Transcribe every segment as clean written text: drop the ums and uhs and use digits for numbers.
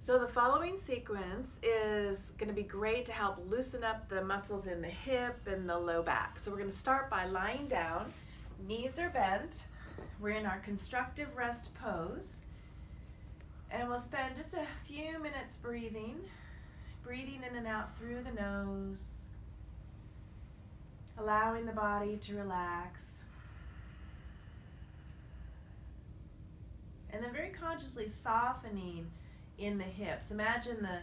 So the following sequence is going to be great to help loosen up the muscles in the hip and the low back. So we're going to start by lying down, knees are bent, we're in our constructive rest pose, and we'll spend just a few minutes breathing in and out through the nose, allowing the body to relax, and then very consciously softening in the hips. Imagine the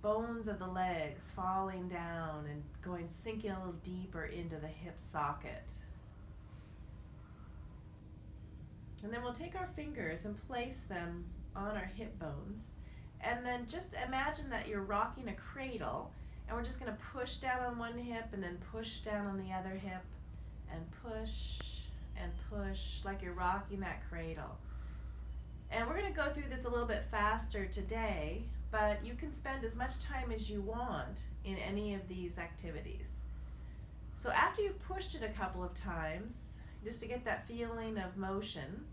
bones of the legs falling down and sinking a little deeper into the hip socket. And then we'll take our fingers and place them on our hip bones. And then just imagine that you're rocking a cradle, and we're just going to push down on one hip and then push down on the other hip and push like you're rocking that cradle. And we're going to go through this a little bit faster today, but you can spend as much time as you want in any of these activities. So after you've pushed it a couple of times, just to get that feeling of motion,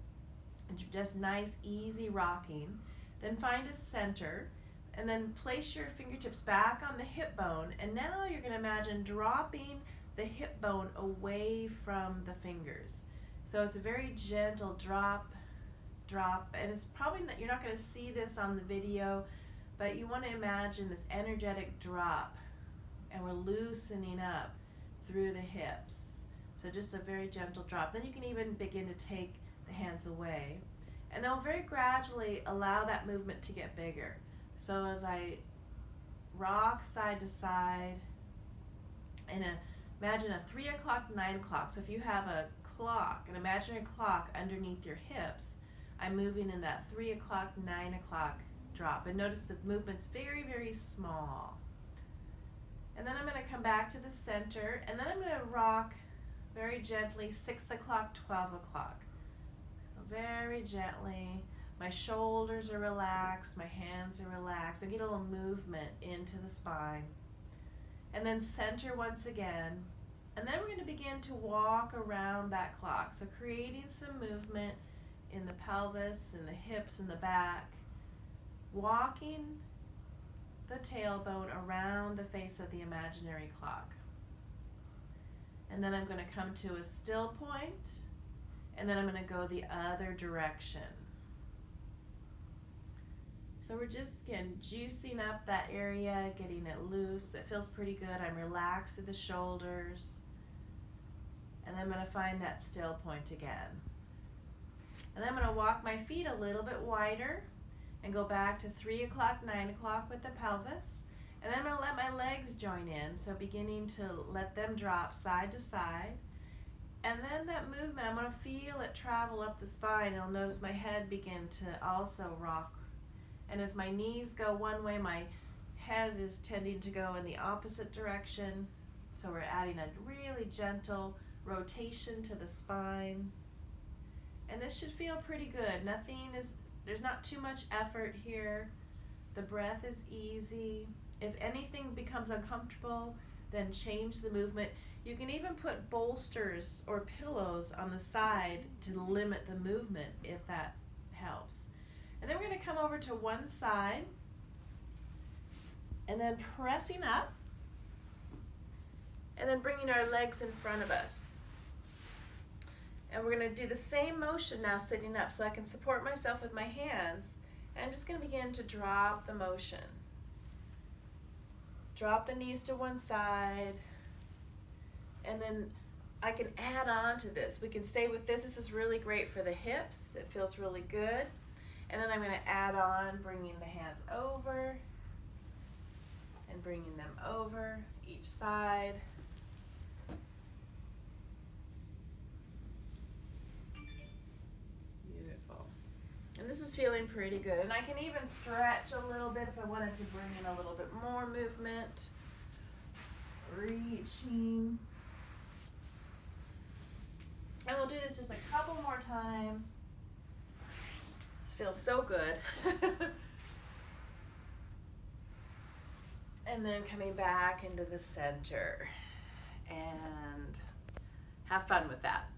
and just nice, easy rocking, then find a center, and then place your fingertips back on the hip bone, and now you're going to imagine dropping the hip bone away from the fingers. So it's a very gentle drop, and it's probably not, you're not going to see this on the video, but you want to imagine this energetic drop, and we're loosening up through the hips. So just a very gentle drop. Then you can even begin to take the hands away, and then we'll very gradually allow that movement to get bigger. So as I rock side to side, and imagine a 3 o'clock, 9 o'clock. So if you have a clock, an imaginary clock underneath your hips, I'm moving in that 3 o'clock, 9 o'clock drop. And notice the movement's very, very small. And then I'm going to come back to the center, and then I'm going to rock very gently 6 o'clock, 12 o'clock. Very gently. My shoulders are relaxed, my hands are relaxed. I get a little movement into the spine. And then center once again. And then we're going to begin to walk around that clock. So creating some movement in the pelvis, in the hips, in the back, walking the tailbone around the face of the imaginary clock. And then I'm going to come to a still point, and then I'm going to go the other direction. So we're just, again, juicing up that area, getting it loose. It feels pretty good. I'm relaxed at the shoulders. And then I'm going to find that still point again. And then I'm going to walk my feet a little bit wider and go back to 3 o'clock, 9 o'clock with the pelvis. And then I'm going to let my legs join in, so beginning to let them drop side to side. And then that movement, I'm going to feel it travel up the spine. You'll notice my head begin to also rock. And as my knees go one way, my head is tending to go in the opposite direction. So we're adding a really gentle rotation to the spine. And this should feel pretty good. There's not too much effort here. The breath is easy. If anything becomes uncomfortable, then change the movement. You can even put bolsters or pillows on the side to limit the movement if that helps. And then we're going to come over to one side and then pressing up and then bringing our legs in front of us. And we're going to do the same motion now sitting up, so I can support myself with my hands. And I'm just going to begin to drop the motion. Drop the knees to one side, and then I can add on to this. We can stay with this. This is really great for the hips. It feels really good. And then I'm going to add on, bringing the hands over and bringing them over each side. Beautiful. And this is feeling pretty good. And I can even stretch a little bit if I wanted to bring in a little bit more movement. Reaching. And we'll do this just a couple more times. This feels so good. And then coming back into the center. And have fun with that.